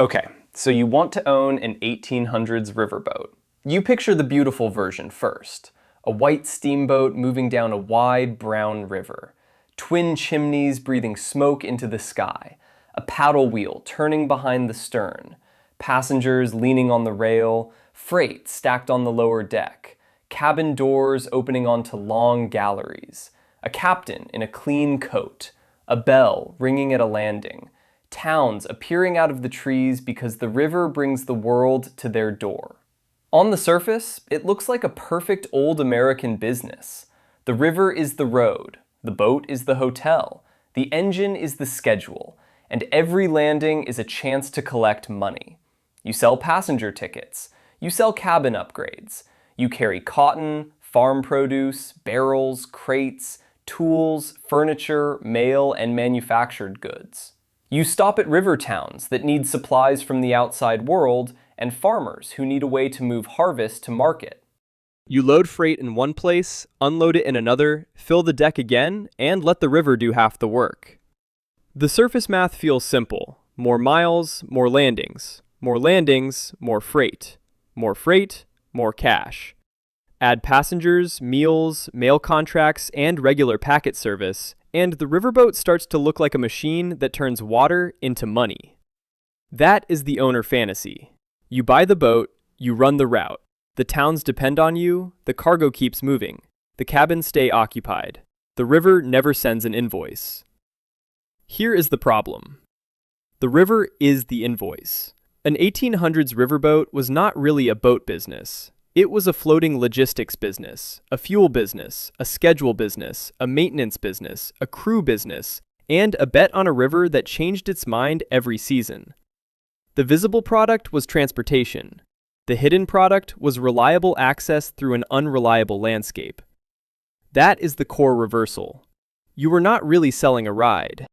Okay, so you want to own an 1800s riverboat. You picture the beautiful version first. A white steamboat moving down a wide brown river. Twin chimneys breathing smoke into the sky. A paddle wheel turning behind the stern. Passengers leaning on the rail. Freight stacked on the lower deck. Cabin doors opening onto long galleries. A captain in a clean coat. A bell ringing at a landing. Towns appearing out of the trees because the river brings the world to their door. On the surface, it looks like a perfect old American business. The river is the road, the boat is the hotel, the engine is the schedule, and every landing is a chance to collect money. You sell passenger tickets, you sell cabin upgrades, you carry cotton, farm produce, barrels, crates, tools, furniture, mail, and manufactured goods. You stop at river towns that need supplies from the outside world and farmers who need a way to move harvest to market. You load freight in one place, unload it in another, fill the deck again, and let the river do half the work. The surface math feels simple. More miles, more landings. More landings, more freight. More freight, more cash. Add passengers, meals, mail contracts, and regular packet service, and the riverboat starts to look like a machine that turns water into money. That is the owner fantasy. You buy the boat, you run the route. The towns depend on you, the cargo keeps moving. The cabins stay occupied. The river never sends an invoice. Here is the problem. The river is the invoice. An 1800s riverboat was not really a boat business. It was a floating logistics business, a fuel business, a schedule business, a maintenance business, a crew business, and a bet on a river that changed its mind every season. The visible product was transportation. The hidden product was reliable access through an unreliable landscape. That is the core reversal. You were not really selling a ride.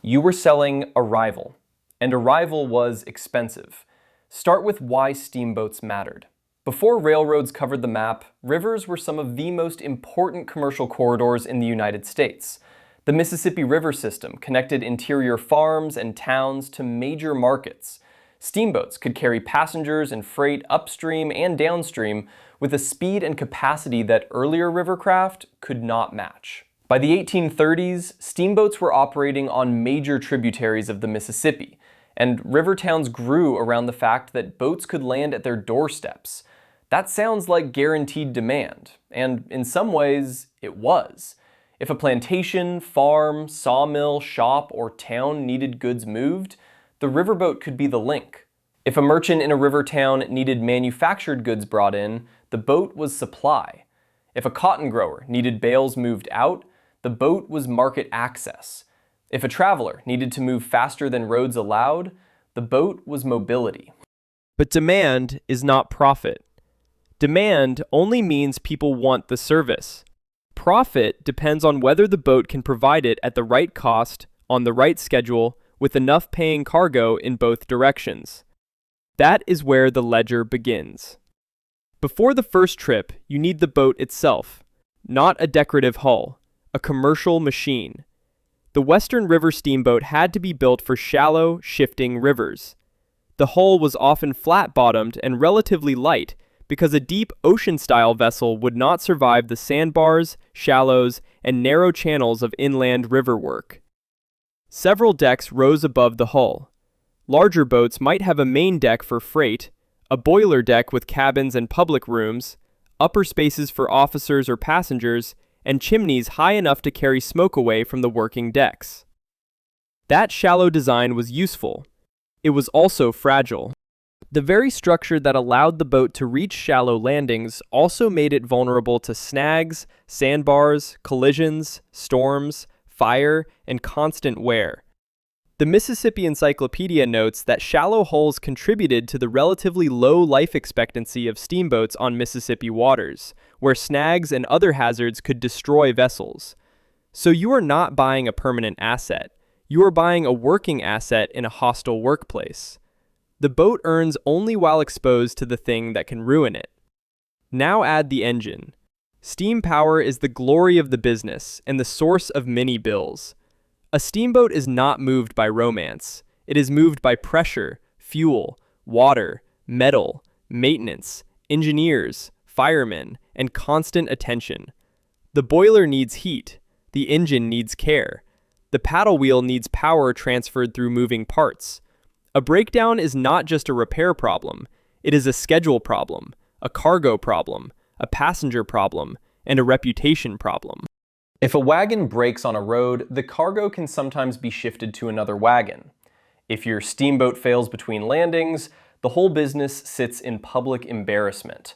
You were selling arrival, and arrival was expensive. Start with why steamboats mattered. Before railroads covered the map, rivers were some of the most important commercial corridors in the United States. The Mississippi River system connected interior farms and towns to major markets. Steamboats could carry passengers and freight upstream and downstream with a speed and capacity that earlier rivercraft could not match. By the 1830s, steamboats were operating on major tributaries of the Mississippi, and river towns grew around the fact that boats could land at their doorsteps. That sounds like guaranteed demand, and in some ways, it was. If a plantation, farm, sawmill, shop, or town needed goods moved, the riverboat could be the link. If a merchant in a river town needed manufactured goods brought in, the boat was supply. If a cotton grower needed bales moved out, the boat was market access. If a traveler needed to move faster than roads allowed, the boat was mobility. But demand is not profit. Demand only means people want the service. Profit depends on whether the boat can provide it at the right cost, on the right schedule, with enough paying cargo in both directions. That is where the ledger begins. Before the first trip, you need the boat itself, not a decorative hull, a commercial machine. The Western River steamboat had to be built for shallow, shifting rivers. The hull was often flat-bottomed and relatively light because a deep ocean-style vessel would not survive the sandbars, shallows, and narrow channels of inland river work. Several decks rose above the hull. Larger boats might have a main deck for freight, a boiler deck with cabins and public rooms, upper spaces for officers or passengers, and chimneys high enough to carry smoke away from the working decks. That shallow design was useful. It was also fragile. The very structure that allowed the boat to reach shallow landings also made it vulnerable to snags, sandbars, collisions, storms, fire, and constant wear. The Mississippi Encyclopedia notes that shallow hulls contributed to the relatively low life expectancy of steamboats on Mississippi waters, where snags and other hazards could destroy vessels. So you are not buying a permanent asset. You are buying a working asset in a hostile workplace. The boat earns only while exposed to the thing that can ruin it. Now add the engine. Steam power is the glory of the business and the source of many bills. A steamboat is not moved by romance. It is moved by pressure, fuel, water, metal, maintenance, engineers, firemen, and constant attention. The boiler needs heat. The engine needs care. The paddle wheel needs power transferred through moving parts. A breakdown is not just a repair problem. It is a schedule problem, a cargo problem, a passenger problem, and a reputation problem. If a wagon breaks on a road, the cargo can sometimes be shifted to another wagon. If your steamboat fails between landings, the whole business sits in public embarrassment,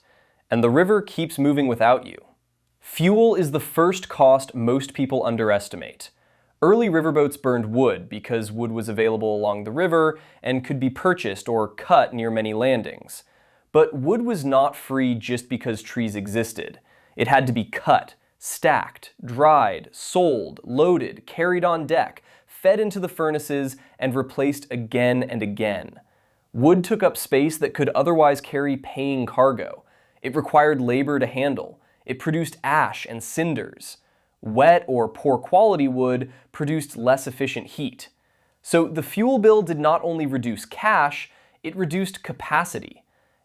and the river keeps moving without you. Fuel is the first cost most people underestimate. Early riverboats burned wood because wood was available along the river and could be purchased or cut near many landings. But wood was not free just because trees existed. It had to be cut, stacked, dried, sold, loaded, carried on deck, fed into the furnaces, and replaced again and again. Wood took up space that could otherwise carry paying cargo. It required labor to handle. It produced ash and cinders. Wet or poor quality wood produced less efficient heat. So the fuel bill did not only reduce cash, it reduced capacity.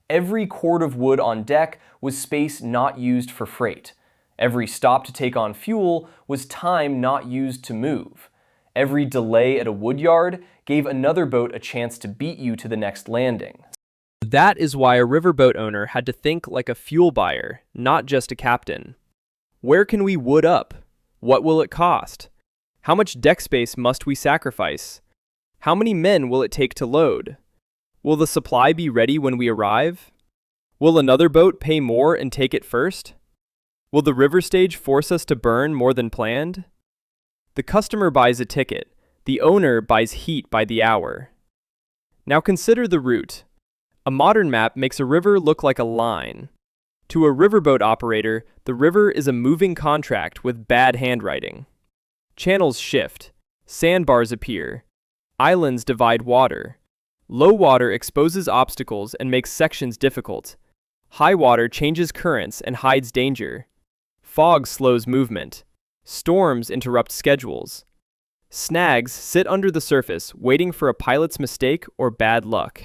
Every cord of wood on deck was space not used for freight. Every stop to take on fuel was time not used to move. Every delay at a woodyard gave another boat a chance to beat you to the next landing. That is why a riverboat owner had to think like a fuel buyer, not just a captain. Where can we wood up? What will it cost? How much deck space must we sacrifice? How many men will it take to load? Will the supply be ready when we arrive? Will another boat pay more and take it first? Will the river stage force us to burn more than planned? The customer buys a ticket. The owner buys heat by the hour. Now consider the route. A modern map makes a river look like a line. To a riverboat operator, the river is a moving contract with bad handwriting. Channels shift. Sandbars appear. Islands divide water. Low water exposes obstacles and makes sections difficult. High water changes currents and hides danger. Fog slows movement. Storms interrupt schedules. Snags sit under the surface, waiting for a pilot's mistake or bad luck.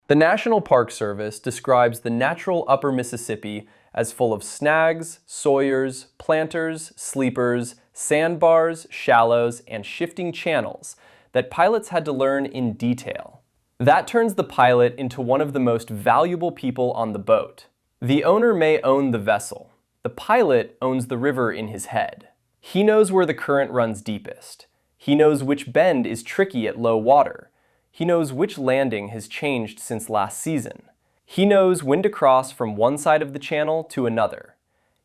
The National Park Service describes the natural upper Mississippi as full of snags, sawyers, planters, sleepers, sandbars, shallows, and shifting channels that pilots had to learn in detail. That turns the pilot into one of the most valuable people on the boat. The owner may own the vessel. The pilot owns the river in his head. He knows where the current runs deepest. He knows which bend is tricky at low water. He knows which landing has changed since last season. He knows when to cross from one side of the channel to another.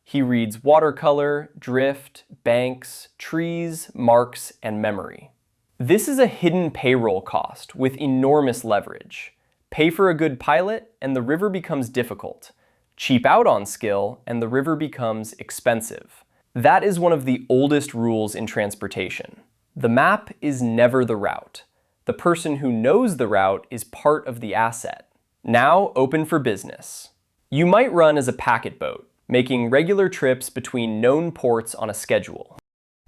He reads watercolor, drift, banks, trees, marks, and memory. This is a hidden payroll cost with enormous leverage. Pay for a good pilot, and the river becomes difficult. Cheap out on skill, and the river becomes expensive. That is one of the oldest rules in transportation. The map is never the route. The person who knows the route is part of the asset. Now open for business. You might run as a packet boat, making regular trips between known ports on a schedule.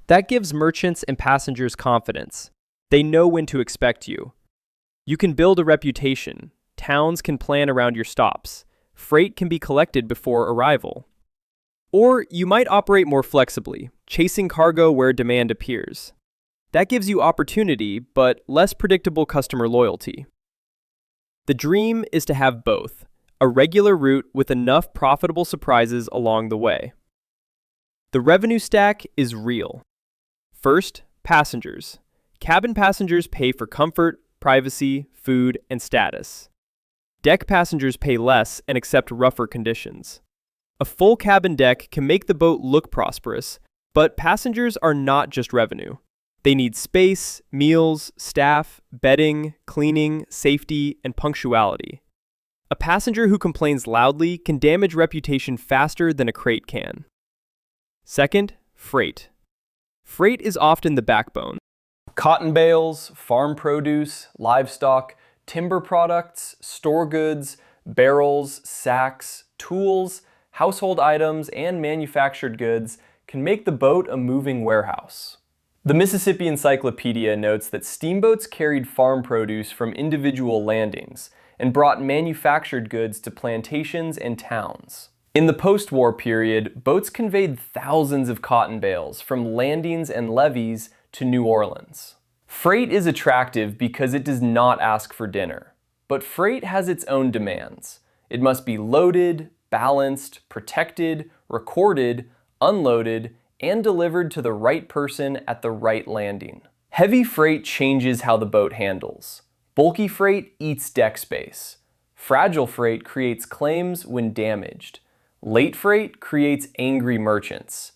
That gives merchants and passengers confidence. They know when to expect you. You can build a reputation. Towns can plan around your stops. Freight can be collected before arrival. Or you might operate more flexibly, chasing cargo where demand appears. That gives you opportunity, but less predictable customer loyalty. The dream is to have both, a regular route with enough profitable surprises along the way. The revenue stack is real. First, passengers. Cabin passengers pay for comfort, privacy, food, and status. Deck passengers pay less and accept rougher conditions. A full cabin deck can make the boat look prosperous, but passengers are not just revenue. They need space, meals, staff, bedding, cleaning, safety, and punctuality. A passenger who complains loudly can damage reputation faster than a crate can. Second, freight. Freight is often the backbone. Cotton bales, farm produce, livestock, timber products, store goods, barrels, sacks, tools, household items, and manufactured goods can make the boat a moving warehouse. The Mississippi Encyclopedia notes that steamboats carried farm produce from individual landings and brought manufactured goods to plantations and towns. In the post-war period, boats conveyed thousands of cotton bales from landings and levees to New Orleans. Freight is attractive because it does not ask for dinner. But freight has its own demands. It must be loaded, balanced, protected, recorded, unloaded, and delivered to the right person at the right landing. Heavy freight changes how the boat handles. Bulky freight eats deck space. Fragile freight creates claims when damaged. Late freight creates angry merchants.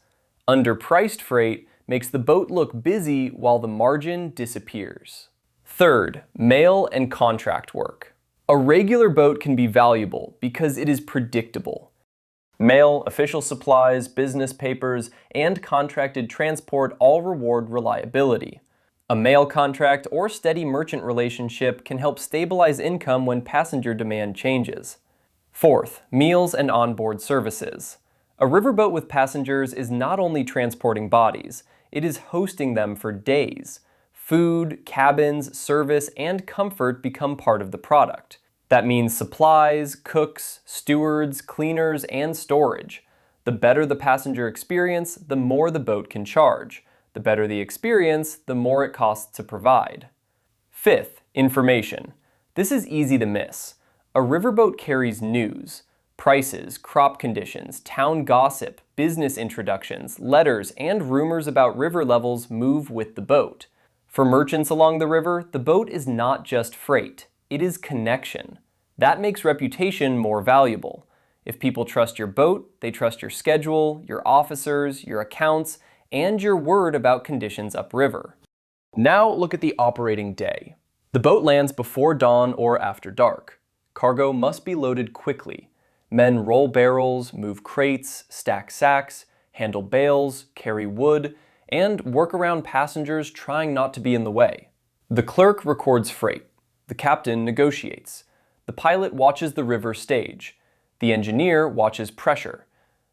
Underpriced freight makes the boat look busy while the margin disappears. Third, mail and contract work. A regular boat can be valuable because it is predictable. Mail, official supplies, business papers, and contracted transport all reward reliability. A mail contract or steady merchant relationship can help stabilize income when passenger demand changes. Fourth, meals and onboard services. A riverboat with passengers is not only transporting bodies, it is hosting them for days. Food, cabins, service, and comfort become part of the product. That means supplies, cooks, stewards, cleaners, and storage. The better the passenger experience, the more the boat can charge. The better the experience, the more it costs to provide. Fifth, information. This is easy to miss. A riverboat carries news, prices, crop conditions, town gossip, business introductions, letters, and rumors about river levels move with the boat. For merchants along the river, the boat is not just freight. It is connection. That makes reputation more valuable. If people trust your boat, they trust your schedule, your officers, your accounts, and your word about conditions upriver. Now look at the operating day. The boat lands before dawn or after dark. Cargo must be loaded quickly. Men roll barrels, move crates, stack sacks, handle bales, carry wood, and work around passengers trying not to be in the way. The clerk records freight. The captain negotiates. The pilot watches the river stage. The engineer watches pressure.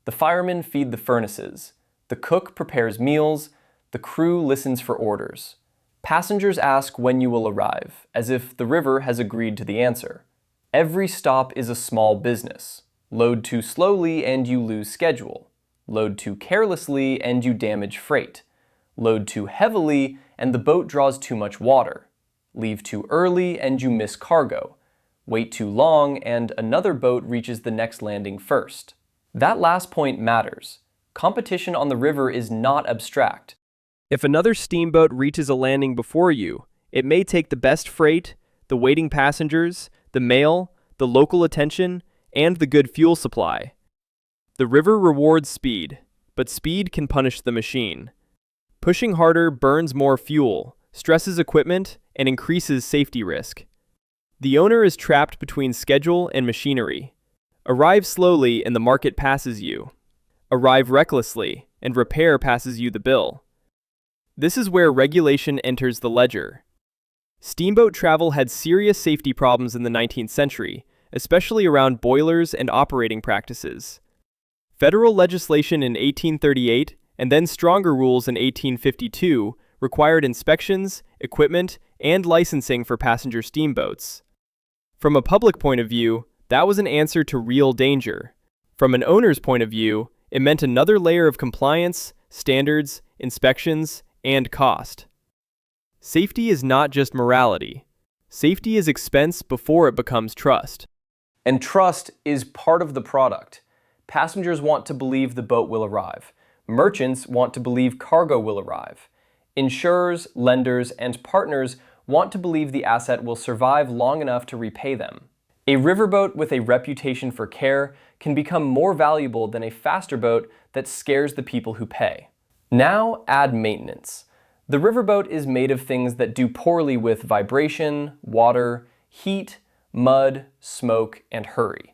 The firemen feed the furnaces. The cook prepares meals. The crew listens for orders. Passengers ask when you will arrive, as if the river has agreed to the answer. Every stop is a small business. Load too slowly and you lose schedule. Load too carelessly and you damage freight. Load too heavily and the boat draws too much water. Leave too early and you miss cargo. Wait too long and another boat reaches the next landing first. That last point matters. Competition on the river is not abstract. If another steamboat reaches a landing before you, it may take the best freight, the waiting passengers, the mail, the local attention, and the good fuel supply. The river rewards speed, but speed can punish the machine. Pushing harder burns more fuel, stresses equipment, and increases safety risk. The owner is trapped between schedule and machinery. Arrive slowly and the market passes you. Arrive recklessly and repair passes you the bill. This is where regulation enters the ledger. Steamboat travel had serious safety problems in the 19th century, especially around boilers and operating practices. Federal legislation in 1838 and then stronger rules in 1852 required inspections, equipment, and licensing for passenger steamboats. From a public point of view, that was an answer to real danger. From an owner's point of view, it meant another layer of compliance, standards, inspections, and cost. Safety is not just morality. Safety is expense before it becomes trust. And trust is part of the product. Passengers want to believe the boat will arrive. Merchants want to believe cargo will arrive. Insurers, lenders, and partners want to believe the asset will survive long enough to repay them. A riverboat with a reputation for care can become more valuable than a faster boat that scares the people who pay. Now add maintenance. The riverboat is made of things that do poorly with vibration, water, heat, mud, smoke, and hurry.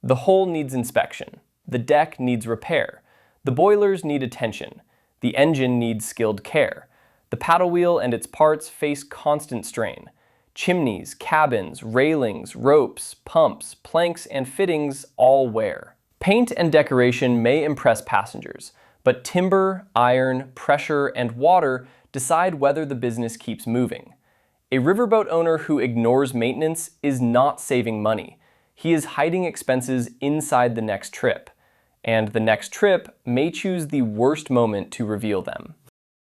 The hull needs inspection. The deck needs repair. The boilers need attention. The engine needs skilled care. The paddle wheel and its parts face constant strain. Chimneys, cabins, railings, ropes, pumps, planks, and fittings all wear. Paint and decoration may impress passengers, but timber, iron, pressure, and water decide whether the business keeps moving. A riverboat owner who ignores maintenance is not saving money. He is hiding expenses inside the next trip, and the next trip may choose the worst moment to reveal them.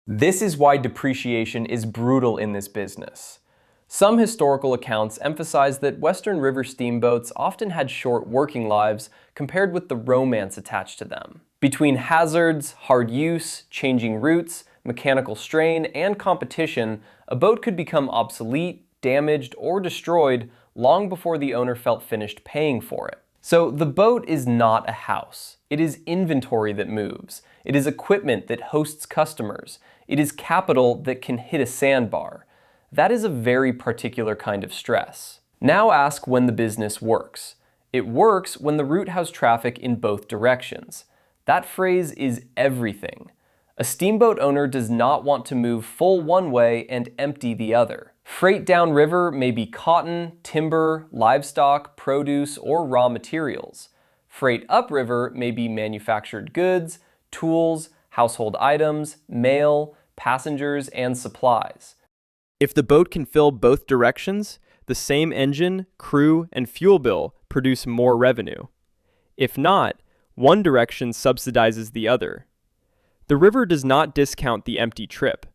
This is why depreciation is brutal in this business. Some historical accounts emphasize that Western River steamboats often had short working lives compared with the romance attached to them. Between hazards, hard use, changing routes, mechanical strain, and competition, a boat could become obsolete, damaged, or destroyed long before the owner felt finished paying for it. So the boat is not a house. It is inventory that moves. It is equipment that hosts customers. It is capital that can hit a sandbar. That is a very particular kind of stress. Now ask when the business works. It works when the route has traffic in both directions. That phrase is everything. A steamboat owner does not want to move full one way and empty the other. Freight downriver may be cotton, timber, livestock, produce, or raw materials. Freight upriver may be manufactured goods, tools, household items, mail, passengers, and supplies. If the boat can fill both directions, the same engine, crew, and fuel bill produce more revenue. If not, one direction subsidizes the other. The river does not discount the empty trip.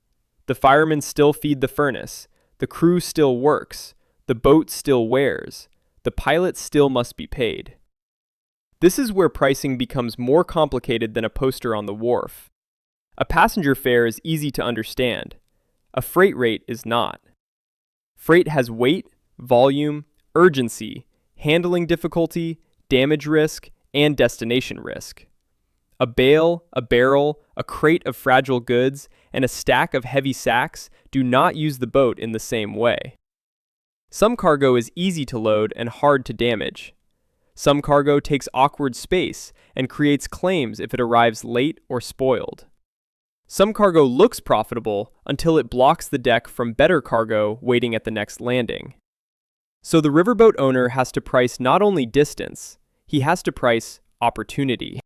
The firemen still feed the furnace, the crew still works, the boat still wears, the pilot still must be paid. This is where pricing becomes more complicated than a poster on the wharf. A passenger fare is easy to understand. A freight rate is not. Freight has weight, volume, urgency, handling difficulty, damage risk, and destination risk. A bale, a barrel, a crate of fragile goods, and a stack of heavy sacks do not use the boat in the same way. Some cargo is easy to load and hard to damage. Some cargo takes awkward space and creates claims if it arrives late or spoiled. Some cargo looks profitable until it blocks the deck from better cargo waiting at the next landing. So the riverboat owner has to price not only distance, he has to price opportunity.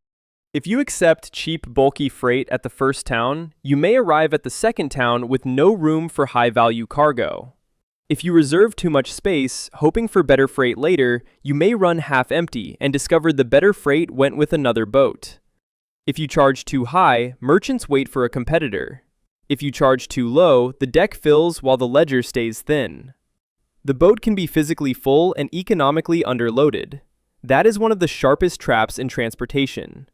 If you accept cheap, bulky freight at the first town, you may arrive at the second town with no room for high-value cargo. If you reserve too much space, hoping for better freight later, you may run half empty and discover the better freight went with another boat. If you charge too high, merchants wait for a competitor. If you charge too low, the deck fills while the ledger stays thin. The boat can be physically full and economically underloaded. That is one of the sharpest traps in transportation.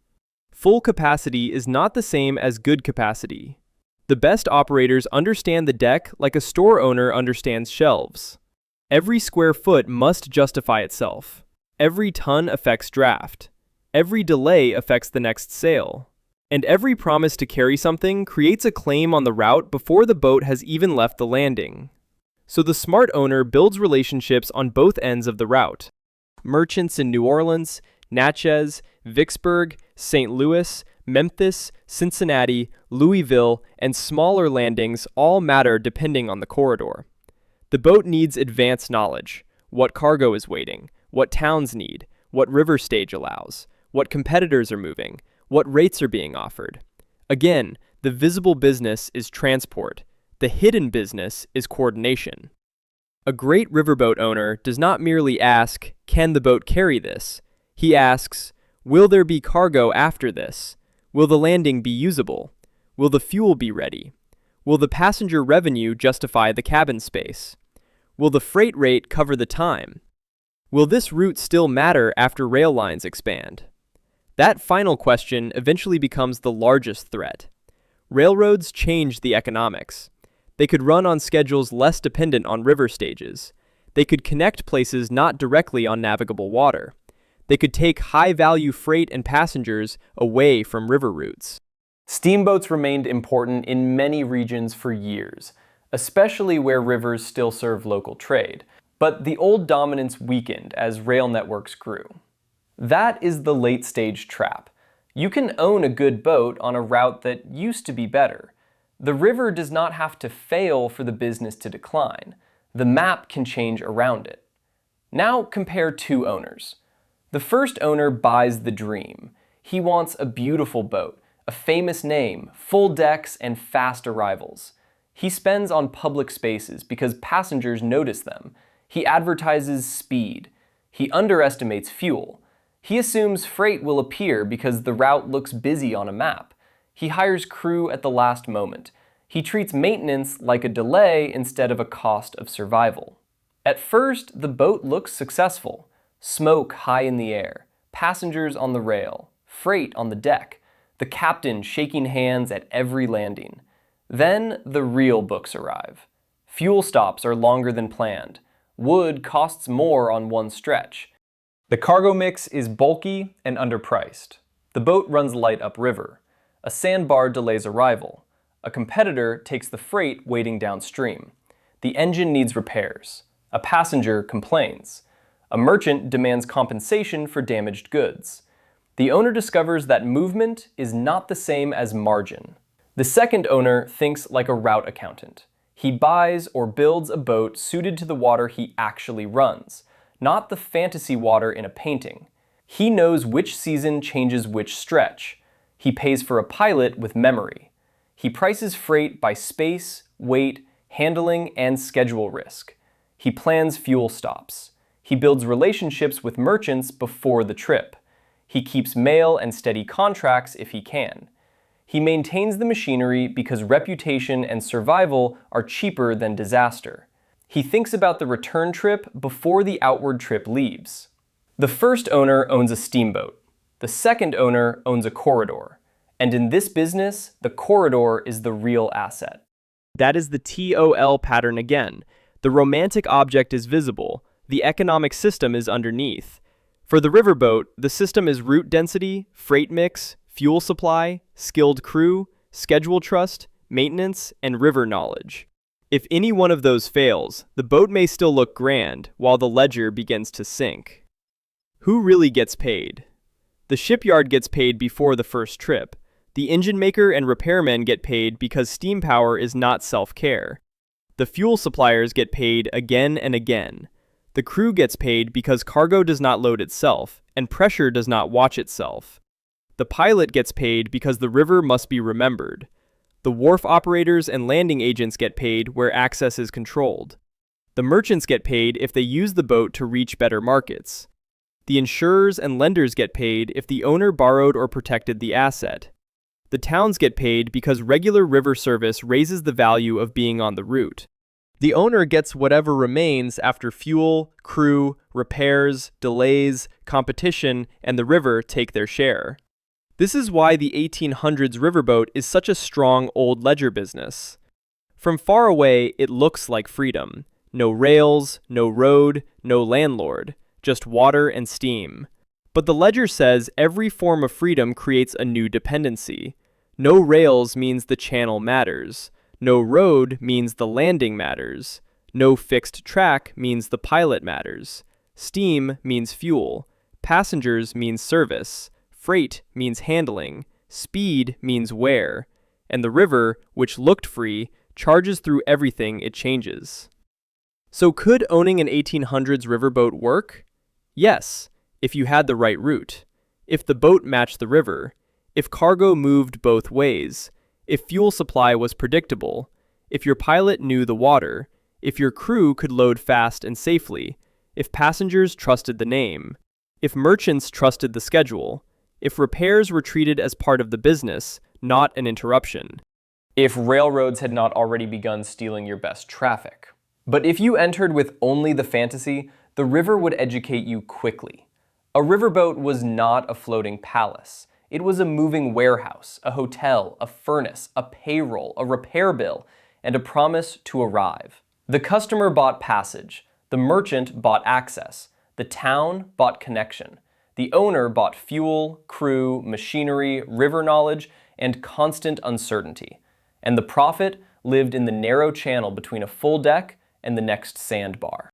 Full capacity is not the same as good capacity. The best operators understand the deck like a store owner understands shelves. Every square foot must justify itself. Every ton affects draft. Every delay affects the next sale. And every promise to carry something creates a claim on the route before the boat has even left the landing. So the smart owner builds relationships on both ends of the route. Merchants in New Orleans, Natchez, Vicksburg, St. Louis, Memphis, Cincinnati, Louisville, and smaller landings all matter depending on the corridor. The boat needs advanced knowledge: what cargo is waiting, what towns need, what river stage allows, what competitors are moving, what rates are being offered. Again, the visible business is transport. The hidden business is coordination. A great riverboat owner does not merely ask, "Can the boat carry this?" He asks, "Will there be cargo after this? Will the landing be usable? Will the fuel be ready? Will the passenger revenue justify the cabin space? Will the freight rate cover the time? Will this route still matter after rail lines expand?" That final question eventually becomes the largest threat. Railroads change the economics. They could run on schedules less dependent on river stages. They could connect places not directly on navigable water. They could take high-value freight and passengers away from river routes. Steamboats remained important in many regions for years, especially where rivers still serve local trade. But the old dominance weakened as rail networks grew. That is the late-stage trap. You can own a good boat on a route that used to be better. The river does not have to fail for the business to decline. The map can change around it. Now compare two owners. The first owner buys the dream. He wants a beautiful boat, a famous name, full decks, and fast arrivals. He spends on public spaces because passengers notice them. He advertises speed. He underestimates fuel. He assumes freight will appear because the route looks busy on a map. He hires crew at the last moment. He treats maintenance like a delay instead of a cost of survival. At first, the boat looks successful. Smoke high in the air, passengers on the rail, freight on the deck, the captain shaking hands at every landing. Then the real books arrive. Fuel stops are longer than planned. Wood costs more on one stretch. The cargo mix is bulky and underpriced. The boat runs light upriver. A sandbar delays arrival. A competitor takes the freight waiting downstream. The engine needs repairs. A passenger complains. A merchant demands compensation for damaged goods. The owner discovers that movement is not the same as margin. The second owner thinks like a route accountant. He buys or builds a boat suited to the water he actually runs, not the fantasy water in a painting. He knows which season changes which stretch. He pays for a pilot with memory. He prices freight by space, weight, handling, and schedule risk. He plans fuel stops. He builds relationships with merchants before the trip. He keeps mail and steady contracts if he can. He maintains the machinery because reputation and survival are cheaper than disaster. He thinks about the return trip before the outward trip leaves. The first owner owns a steamboat. The second owner owns a corridor. And in this business, the corridor is the real asset. That is the TOL pattern again. The romantic object is visible. The economic system is underneath. For the riverboat, the system is route density, freight mix, fuel supply, skilled crew, schedule trust, maintenance, and river knowledge. If any one of those fails, the boat may still look grand while the ledger begins to sink. Who really gets paid? The shipyard gets paid before the first trip. The engine maker and repairmen get paid because steam power is not self-care. The fuel suppliers get paid again and again. The crew gets paid because cargo does not load itself, and pressure does not watch itself. The pilot gets paid because the river must be remembered. The wharf operators and landing agents get paid where access is controlled. The merchants get paid if they use the boat to reach better markets. The insurers and lenders get paid if the owner borrowed or protected the asset. The towns get paid because regular river service raises the value of being on the route. The owner gets whatever remains after fuel, crew, repairs, delays, competition, and the river take their share. This is why the 1800s riverboat is such a strong old ledger business. From far away, it looks like freedom. No rails, no road, no landlord, just water and steam. But the ledger says every form of freedom creates a new dependency. No rails means the channel matters. No road means the landing matters. No fixed track means the pilot matters. Steam means fuel. Passengers means service. Freight means handling. Speed means wear. And the river, which looked free, charges through everything it changes. So could owning an 1800s riverboat work? Yes, if you had the right route. If the boat matched the river. If cargo moved both ways. If fuel supply was predictable. If your pilot knew the water. If your crew could load fast and safely. If passengers trusted the name. If merchants trusted the schedule. If repairs were treated as part of the business, not an interruption. If railroads had not already begun stealing your best traffic. But if you entered with only the fantasy, the river would educate you quickly. A riverboat was not a floating palace. It was a moving warehouse, a hotel, a furnace, a payroll, a repair bill, and a promise to arrive. The customer bought passage. The merchant bought access. The town bought connection. The owner bought fuel, crew, machinery, river knowledge, and constant uncertainty. And the prophet lived in the narrow channel between a full deck and the next sandbar.